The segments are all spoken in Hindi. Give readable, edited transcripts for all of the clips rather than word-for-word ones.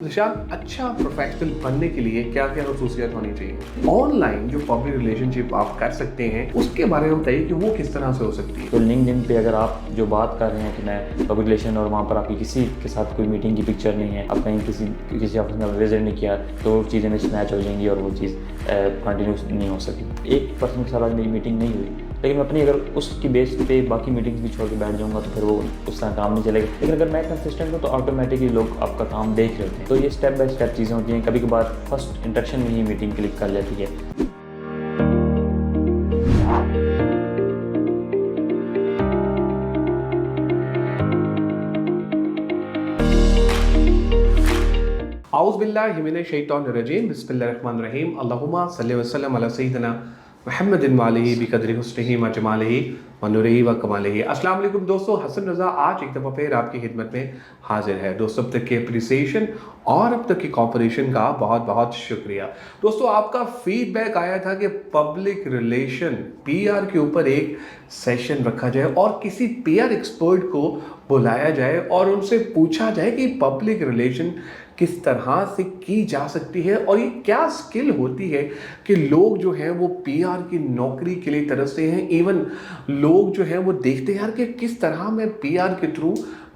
निशान, अच्छा प्रोफेशनल बनने के लिए क्या क्या खसूसियात होनी चाहिए? ऑनलाइन जो पब्लिक रिलेशनशिप आप कर सकते हैं उसके बारे में बताइए कि वो किस तरह से हो सकती है। तो लिंक्डइन पे अगर आप जो बात कर रहे हैं कि मैं पब्लिक रिलेशन और वहाँ पर आपकी किसी के साथ कोई मीटिंग की पिक्चर नहीं है, आप कहीं किसी ऑफिस में विजिट नहीं किया, तो चीज़ें मिसमैच हो जाएंगी और वो चीज़ कंटिन्यूस नहीं हो सकी। एक पर्सन के साथ आज मेरी मीटिंग नहीं हुई, लेकिन मैं अपनी अगर उसकी बेस पे बाकी मीटिंग्स भी छोड़ के बैठ जाऊँगा तो फिर वो उस तरह काम नहीं चलेगा। लेकिन अगर मैं कंसिस्टेंट हूँ तो ऑटोमेटिकली लोग आपका काम देख रहे होते हैं। तो ये स्टेप बाय स्टेप चीज़ें होती हैं। कभी कभार फर्स्ट इंट्रैक्शन में ही मीटिंग क्लिक कर जाती है। आउज़ुबिल्लाहि मिनश्शैतानिर्रजीम बिस्मिल्लाहिर्रहमानिर्रहीम अल्लाहुम्मा सल्लि व सल्लिम अला सय्यिदिना मुहम्मदिन व आलिहि बिक़द्रि हुस्निही व जमालिही व नूरिही व कमालिही। अस्सलाम वालेकुम दोस्तों, हसन रज़ा आज एक दफ़ा फिर आपकी खिदमत में हाजिर है। दोस्तों, अब तक की अप्रिसिएशन और अब तक की कॉपरेशन का बहुत बहुत शुक्रिया। दोस्तों, आपका फीडबैक आया था कि पब्लिक रिलेशन पीआर के ऊपर एक सेशन रखा जाए और किसी पीआर एक्सपर्ट को बुलाया जाए और उनसे पूछा जाए कि पब्लिक रिलेशन किस तरह से की जा सकती है और ये क्या स्किल होती है कि लोग जो हैं वो पीआर की नौकरी के लिए तरसते हैं। इवन लोग जो हैं वो देखते हैं यार कि किस तरह मैं पीआर के थ्रू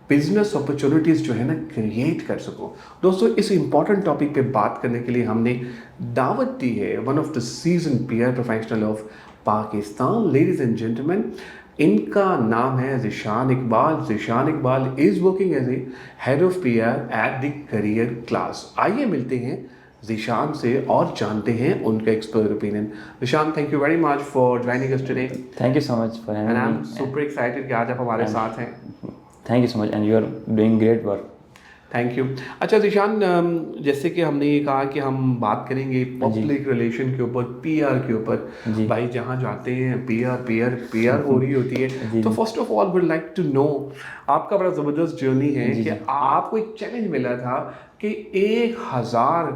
बिजनेस अपॉर्चुनिटीज़ जो है ना क्रिएट कर सकूं। दोस्तों, इस इम्पॉर्टेंट टॉपिक पे बात करने के लिए हमने दावत दी है one of the season PR professional of Pakistan. Ladies and gentleman, इनका नाम है Zeeshan Iqbal. Zeeshan Iqbal is working as a head of PR at the career class. आइए मिलते हैं ज़ीशान से और जानते हैं उनका expert opinion. Zeeshan, thank you very much for joining us today thank you so much for and I having am super excited कि आज आप हमारे मी। साथ हैं। Thank you so much and you are doing great work. Thank you. अच्छा ज़ीशान, जैसे कि हमने ये कहा कि हम बात करेंगे जी पब्लिक रिलेशन के ऊपर, पीआर के ऊपर। जी भाई जहाँ जाते हैं पीआर पीआर पीआर हो रही होती है। जी तो जी first of all would like to know, आपका बड़ा ज़बरदस्त जर्नी है जी कि जी आपको एक चैलेंज मिला था कि 1000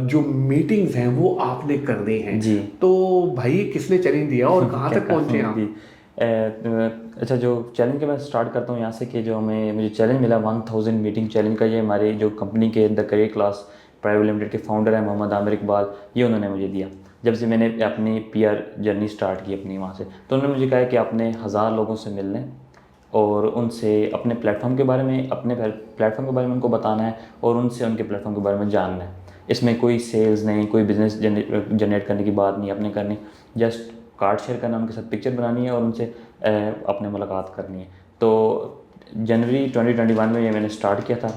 जो मीटिंग्स हैं वो आपने करनी हैं। जी तो भाई ये किसने चैलेंज दिया और कहाँ क्या तक कहा पहुँचे जी। आप? अच्छा, जो चैलेंज के मैं स्टार्ट करता हूँ यहाँ से कि जो मुझे चैलेंज मिला 1000 मीटिंग चैलेंज का, ये हमारे जो कंपनी के the career class private limited के फाउंडर हैं मोहम्मद आमिर इकबाल, ये उन्होंने मुझे दिया। जब से मैंने अपनी पीआर जर्नी स्टार्ट की अपनी वहाँ से, तो उन्होंने मुझे कहा कि आपने 1000 लोगों से मिलना है और उनसे अपने प्लेटफॉर्म के बारे में उनको बताना है और उनसे उनके प्लेटफॉर्म के बारे में जानना है। इसमें कोई सेल्स नहीं, कोई बिजनेस जनरेट करने की बात नहीं अपने करनी, जस्ट कार्ड शेयर करना, उनके साथ पिक्चर बनानी है और उनसे अपने मुलाकात करनी है। तो जनवरी 2021 में ये मैंने स्टार्ट किया था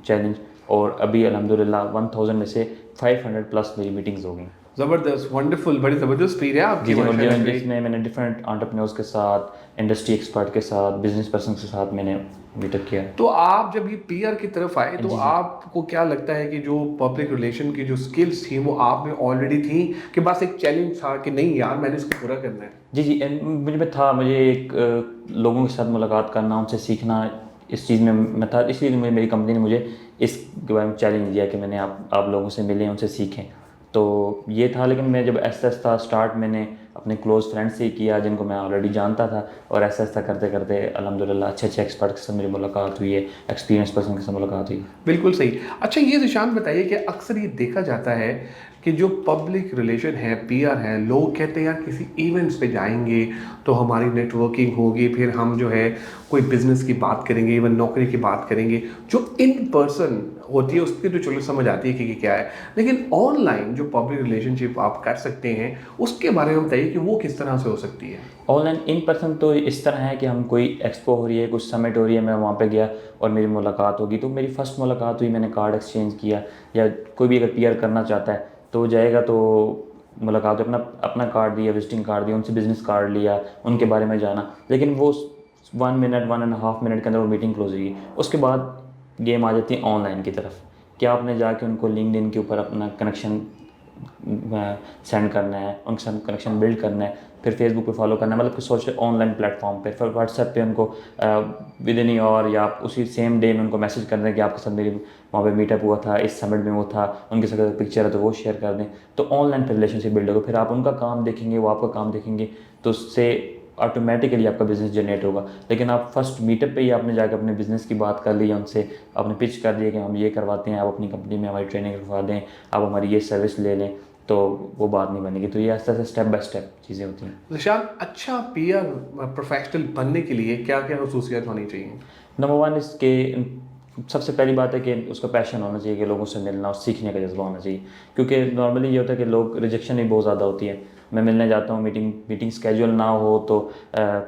चैलेंज, और अभी अल्हम्दुलिल्लाह 1000 में से 500 प्लस मेरी मीटिंग्स हो गई। ज़बरदस्त, वंडरफुल, बड़ी ज़बरदस्त स्पीड है जी आपकी जी, और माशाल्लाह से। जिसमें मैंने डिफरेंट एंटरप्रेन्योर्स के साथ, इंडस्ट्री एक्सपर्ट के साथ, बिजनेस पर्सन के साथ मैंने मीटअप किया। तो आप जब ये पीआर की तरफ आए तो जी जी आपको क्या लगता है कि जो पब्लिक रिलेशन की जो स्किल्स थी वो आप में ऑलरेडी थी कि बस एक चैलेंज था कि नहीं यार मैंने इसको पूरा करना है? जी जी, मुझे एक लोगों के साथ मुलाकात करना, उनसे सीखना, इस चीज़ में मैं था। इसलिए मेरी कंपनी ने मुझे इसके बारे में चैलेंज दिया कि मैंने आप लोगों से मिलें, उनसे सीखें। तो ये था। लेकिन मैं जब ऐसा ऐसा स्टार्ट मैंने अपने क्लोज़ फ्रेंड से ही किया जिनको मैं ऑलरेडी जानता था, और ऐसा ऐसा करते करते अल्हम्दुलिल्लाह अच्छे अच्छे एक्सपर्ट के साथ मेरी मुलाकात हुई है, एक्सपीरियंस पर्सन के साथ मुलाकात हुई। बिल्कुल सही। अच्छा, ये ज़ीशान बताइए कि अक्सर ये देखा जाता है कि जो पब्लिक रिलेशन है, पीआर है, लोग कहते हैं यार किसी इवेंट्स पे जाएँगे तो हमारी नेटवर्किंग होगी, फिर हम जो है कोई बिज़नेस की बात करेंगे, इवन नौकरी की बात करेंगे। जो इन पर्सन होती है उसकी तो चलो समझ आती है कि क्या है, लेकिन ऑनलाइन जो पब्लिक रिलेशनशिप आप कर सकते हैं उसके बारे में बताइए कि वो किस तरह से हो सकती है? ऑनलाइन इन पर्सन तो इस तरह है कि हम कोई एक्सपो हो रही है, कुछ समिट हो रही है, मैं वहाँ पे गया और मेरी मुलाकात होगी। तो मेरी फ़र्स्ट मुलाकात हुई, मैंने कार्ड एक्सचेंज किया, या कोई भी अगर पीआर करना चाहता है तो जाएगा तो मुलाकात, अपना अपना कार्ड दिया, विजिटिंग कार्ड दिया, उनसे बिज़नेस कार्ड लिया, उनके बारे में जाना। लेकिन वो 1 मिनट 1.5 मिनट के अंदर वो मीटिंग क्लोज हुई। उसके बाद गेम आ जाती है ऑनलाइन की तरफ, कि आपने जाके उनको लिंक्डइन के ऊपर अपना कनेक्शन सेंड करना है, उनके साथ कनेक्शन बिल्ड करना है, फिर फेसबुक पे फॉलो करना है, मतलब कि सोशल ऑनलाइन प्लेटफॉर्म पे, फिर व्हाट्सएप पे उनको विद इन और या आप उसी सेम डे में उनको मैसेज कर दें कि आपके साथ मेरी वहाँ पे मीटअप हुआ था, इस समिट में वो था, उनके साथ अगर पिक्चर है तो वो शेयर कर दें। तो ऑनलाइन पर रिलेशनशिप बिल्ड होगा, फिर आप उनका काम देखेंगे, वो आपका काम देखेंगे, तो उससे ऑटोमेटिकली आपका बिज़नेस जनरेट होगा। लेकिन आप फर्स्ट मीटअप पे ही आपने जाकर अपने बिज़नेस की बात कर ली, उनसे आपने पिच कर दिया कि हम ये करवाते हैं, आप अपनी कंपनी में हमारी ट्रेनिंग करवा दें, आप हमारी ये सर्विस ले लें, तो वो बात नहीं बनेगी। तो ये ऐसे ऐसे स्टेप बाय स्टेप चीज़ें होती हैं। ज़िशान, अच्छा पीआर प्रोफेशनल बनने के लिए क्या क्या खसूसियात होनी चाहिए? नंबर वन इसके सबसे पहली बात है कि उसका पैशन होना चाहिए, कि लोगों से मिलना और सीखने का जज्बा होना चाहिए। क्योंकि नॉर्मली ये होता है कि लोग रिजेक्शन भी बहुत ज़्यादा होती है। मैं मिलने जाता हूँ, मीटिंग स्केड्यूल ना हो तो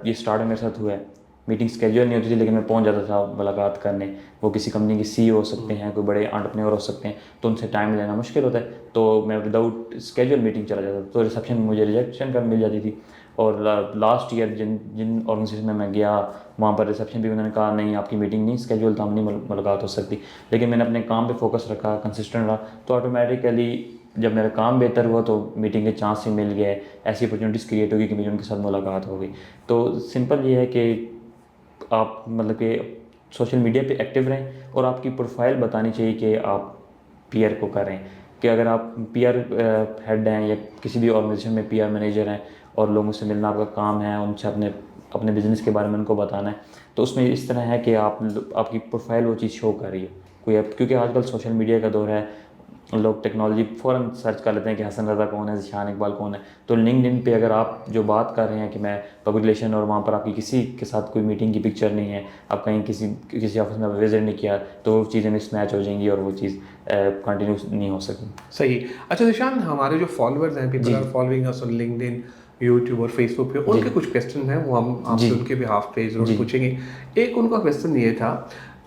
ये स्टार्ट में मेरे साथ हुआ है। मीटिंग स्केड्यूल नहीं होती थी लेकिन मैं पहुँच जाता था मुलाकात करने। वो किसी कंपनी के CEO हो सकते हैं, कोई बड़े एंटरप्रेन्योर हो सकते हैं, तो उनसे टाइम लेना मुश्किल होता है। तो मैं विदाउट स्केड्यूल मीटिंग चला जाता था, तो रिसेप्शन में मुझे रिजेक्शन कर मिल जाती थी। और लास्ट ईयर जिन जिन ऑर्गेनाइजेशन में मैं गया, वहाँ पर रिसेप्शन भी उन्होंने कहा नहीं, आपकी मीटिंग नहीं स्केड्यूल था, हम नहीं मुलाकात हो सकती। लेकिन मैंने अपने काम पे फोकस रखा, कंसिस्टेंट रहा, तो ऑटोमेटिकली जब मेरा काम बेहतर हुआ तो मीटिंग के चांस ही मिल गए, ऐसी अपॉर्चुनिटीज़ क्रिएट होगी कि मेरी उनके साथ मुलाकात हो गई। तो सिंपल ये है कि आप मतलब कि सोशल मीडिया पे एक्टिव रहें और आपकी प्रोफाइल बतानी चाहिए कि आप पीआर को करें। कि अगर आप पीआर हेड हैं या किसी भी ऑर्गेनाइजेशन में पीआर मैनेजर हैं और लोगों से मिलना आपका काम है, उनसे अपने अपने बिज़नेस के बारे में उनको बताना है, तो उसमें इस तरह है कि आपकी प्रोफाइल वो चीज़ शो कर रही है। क्योंकि आजकल सोशल मीडिया का दौर है, लोग टेक्नोलॉजी फ़ौरन सर्च कर लेते हैं कि हसन रज़ा कौन है, ज़ीशान इकबाल कौन है। तो लिंक्डइन पे अगर आप जो बात कर रहे हैं कि मैं पब्लिक रिलेशन, और वहाँ पर आपकी किसी के साथ कोई मीटिंग की पिक्चर नहीं है, आप कहीं किसी ऑफिस में विजिट नहीं किया, तो वो चीज़ें मिसमैच हो जाएंगी और वो चीज़ कंटिन्यू नहीं हो सकेगी। सही। अच्छा ज़िशान, हमारे जो फॉलोअर्स हैं, people are following us on LinkedIn, YouTube और फेसबुक पे, उनके कुछ क्वेश्चन हैं, वो हम आपसे उनके बिहाफ पे ज़रूर पूछेंगे। एक उनका क्वेश्चन ये था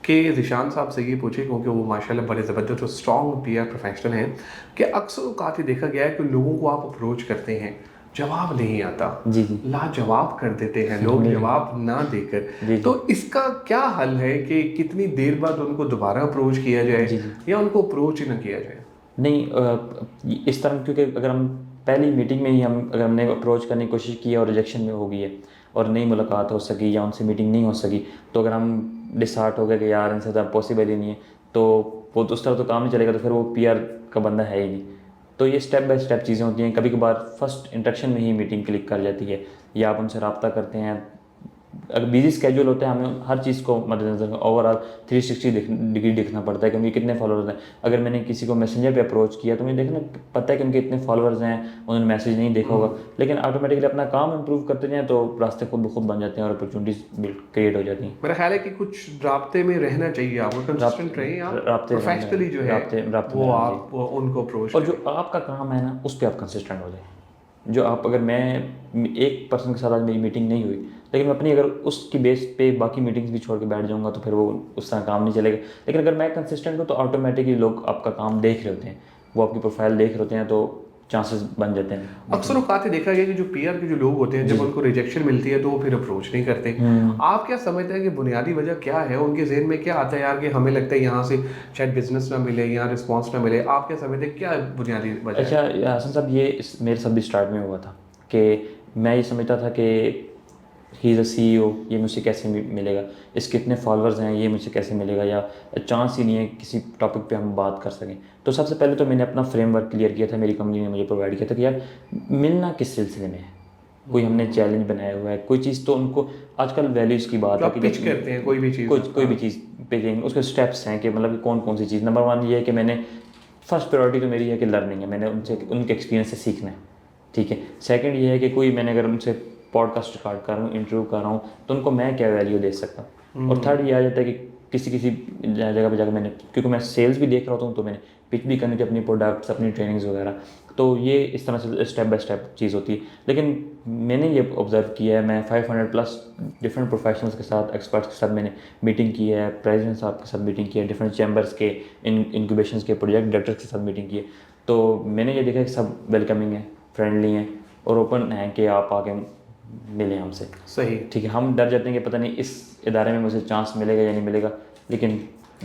कि ज़िशान साहब से ये पूछे, क्योंकि वो माशाल्लाह बड़े ज़बरदस्त और स्ट्रॉन्ग पीआर प्रोफेशनल हैं, कि अक्सर औक़ात ये देखा गया है कि लोगों को आप अप्रोच करते हैं, जवाब नहीं आता, जी लाजवाब कर देते हैं लोग जवाब ना देकर। तो इसका क्या हल है कि कितनी देर बाद उनको दोबारा अप्रोच किया जाए या उनको अप्रोच ही ना किया जाए? नहीं, इस तरह, क्योंकि अगर हम पहली मीटिंग में ही अगर हमने अप्रोच करने की कोशिश की और रिजेक्शन में हो गई है और नई मुलाकात हो सकी या उनसे मीटिंग नहीं हो सकी, तो अगर हम डिसहार्ट हो गए कि यार इनसे तो पॉसिबल ही नहीं है, तो वो तो उस तरह तो काम नहीं चलेगा, तो फिर वो पीआर का बंदा है ही नहीं। तो ये स्टेप बाय स्टेप चीज़ें होती हैं। कभी कभार फर्स्ट इंट्रैक्शन में ही मीटिंग क्लिक कर जाती है, या आप उनसे रब्ता करते हैं। अगर बिजी स्केड्यूल होता है, हमें हर चीज़ को मद्देनजर ओवरऑल 360 डिग्री देखना पड़ता है कि उनके कितने फॉलोअर्स हैं। अगर मैंने किसी को मैसेंजर पे अप्रोच किया तो मुझे देखना पता है कि उनके इतने फॉलोअर्स हैं, उन्होंने मैसेज नहीं देखा होगा, लेकिन ऑटोमेटिकली अपना काम इंप्रूव करते जाएँ तो रास्ते खुद ब खुद बन जाते हैं और अपॉर्चुनिटीज़ क्रिएट हो जाती हैं। मेरा ख्याल है कि कुछ राब्ते में रहना चाहिए, आप कंसिस्टेंट रहें, आप प्रोफेशनली जो है वो आप उनको अप्रोच और जो आपका काम है ना, उस पर आप कंसिस्टेंट हो जाए। जो आप, अगर मैं एक पर्सन के साथ आज मेरी मीटिंग नहीं हुई, लेकिन मैं अपनी अगर उसकी बेस पे बाकी मीटिंग्स भी छोड़ के बैठ जाऊंगा तो फिर वो उस तरह काम नहीं चलेगा। लेकिन अगर मैं कंसिस्टेंट हूँ तो ऑटोमेटिकली लोग आपका काम देख रहे होते हैं, वो आपकी प्रोफाइल देख रहे होते हैं, तो चांसेस बन जाते हैं। अक्सर औक़ात देखा गया कि जो पीआर के जो लोग होते हैं, जब उनको रिजेक्शन मिलती है तो वो फिर अप्रोच नहीं करते। आप क्या समझते हैं कि बुनियादी वजह क्या है? उनके ज़हन में क्या आता है यार कि हमें लगता है यहाँ से शायद बिजनेस ना मिले, यहाँ रिस्पॉन्स ना मिले? आप क्या समझते हैं, क्या बुनियादी वजह है? अच्छा हसन साहब, ये मेरे साथ भी स्टार्ट में हुआ था कि मैं ये समझता था कि ही इज़ अ CEO, ये मुझसे कैसे मिलेगा, इसके कितने फॉलोअर्स हैं, ये मुझसे कैसे मिलेगा, या चांस ही नहीं है किसी टॉपिक पे हम बात कर सकें। तो सबसे पहले तो मैंने अपना फ्रेमवर्क क्लियर किया था, मेरी कंपनी ने मुझे प्रोवाइड किया था कि यार मिलना किस सिलसिले में है। कोई हमने चैलेंज बनाया हुआ है, कोई चीज़, तो उनको आजकल वैल्यूज़ की बात है कि पिच करते हैं कोई भी चीज़, कोई भी चीज़ पे उसके स्टेप्स हैं कि मतलब कौन कौन सी चीज़। नंबर 1 ये है कि मैंने फर्स्ट प्रायोरिटी तो मेरी है कि लर्निंग है, मैंने उनके एक्सपीरियंस से सीखना है, ठीक है। सेकंड ये है कि कोई मैंने अगर उनसे पॉडकास्ट रिकॉर्ड कर रहा हूँ, इंटरव्यू कर रहा हूँ, तो उनको मैं क्या वैल्यू दे सकता हूँ। और थर्ड ये आ जाता है कि किसी जगह पे जाकर मैंने, क्योंकि मैं सेल्स भी देख रहा होता हूँ, तो मैंने पिच भी करनी थी अपनी प्रोडक्ट्स, अपनी ट्रेनिंग्स वगैरह। तो ये इस तरह से स्टेप बाय स्टेप चीज़ होती है। लेकिन मैंने ये ऑब्ज़र्व किया है, मैं 500+ डिफरेंट प्रोफेशनल्स के साथ, एक्सपर्ट्स के साथ मैंने मीटिंग की है, प्रेसिडेंट साहब के साथ मीटिंग की है, डिफरेंट चैम्बर्स के इंक्यूबेशंस के प्रोजेक्ट डायरेक्टर्स के साथ मीटिंग की है। तो मैंने ये देखा कि सब वेलकमिंग है, फ्रेंडली हैं और ओपन हैं कि आप आके मिले हमसे। सही, ठीक है। हम डर जाते हैं कि पता नहीं इस इदारे में मुझे चांस मिलेगा या नहीं मिलेगा, लेकिन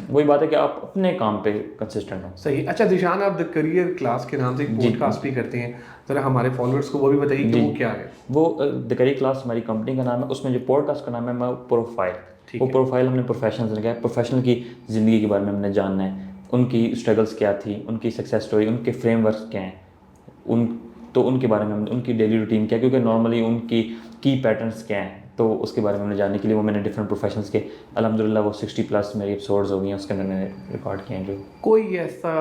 वही बात है कि आप अपने काम पे कंसिस्टेंट हो। सही। अच्छा ज़िशान, आप द करियर क्लास के नाम से एक पॉडकास्ट भी करते हैं, ज़रा हमारे फॉलोअर्स को वो भी बताइए कि वो क्या है? वो द करियर क्लास हमारी कंपनी का नाम है, उसमें जो पॉडकास्ट का नाम है प्रोफाइल। वो प्रोफाइल हमने प्रोफेशनल ने क्या है, प्रोफेशनल की ज़िंदगी के बारे में हमने जानना है, उनकी स्ट्रगल्स क्या थी, उनकी सक्सेस स्टोरी, उनके फ्रेमवर्क क्या हैं, तो उनके बारे में उनकी डेली रूटीन क्या है, क्योंकि नॉर्मली उनकी की पैटर्न्स क्या हैं, तो उसके बारे में मैंने जानने के लिए वो मैंने डिफरेंट प्रोफेशंस के अल्हम्दुलिल्लाह वो 60+ मेरी एपिसोड्स हो गई हैं, उसके अंदर मैंने रिकॉर्ड किए हैं जो। कोई ऐसा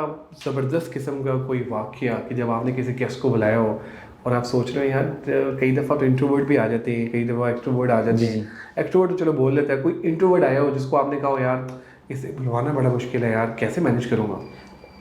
ज़बरदस्त किस्म का कोई वाक़या कि जब आपने किसी गेस्ट को बुलाया हो और आप सोच रहे हो यार कई दफ़ा तो इंट्रोवर्ट भी आ जाते हैं, कई दफ़ा एक्सट्रोवर्ट आ जाते हैं। एक्सट्रोवर्ट तो चलो बोल लेता है, कोई इंट्रोवर्ट आया हो जिसको आपने कहा हो यार इसे बुलवाना बड़ा मुश्किल है यार, कैसे मैनेज करूँगा?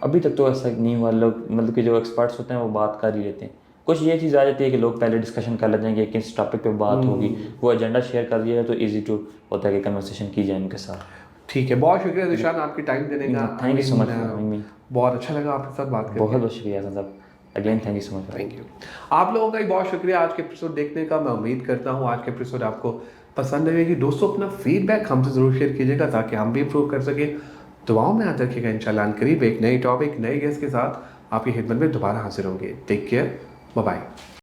अभी तक तो ऐसा नहीं हुआ। लोग मतलब कि जो एक्सपर्ट्स होते हैं वो बात कर ही लेते हैं। कुछ ये चीज़ आ जाती है कि लोग पहले डिस्कशन कर लेते हैं कि किस टॉपिक पे बात होगी, वो एजेंडा शेयर कर दिया है तो इजी टू होता है कि कन्वर्सेशन की जाए उनके साथ। ठीक है, बहुत शुक्रिया ज़ीशान आपकी टाइम देने का। Thank you so much. बहुत अच्छा लगा आपके साथ बात करके। बहुत बहुत शुक्रिया साहब, again thank you so much. Thank you. आप लोगों का भी बहुत शुक्रिया आज के एपिसोड देखने का। मैं उम्मीद करता हूँ आज के एपिसोड आपको पसंद आएगी। दोस्तों अपना फीडबैक हमसे ज़रूर शेयर कीजिएगा ताकि हम भी इम्प्रूव कर सकें। दुआओं में याद रखिएगा, इंशाल्लाह करीब एक नई टॉपिक नए गेस्ट के साथ आपकी खिदमत में दोबारा हाजिर होंगे। Take care, bye bye.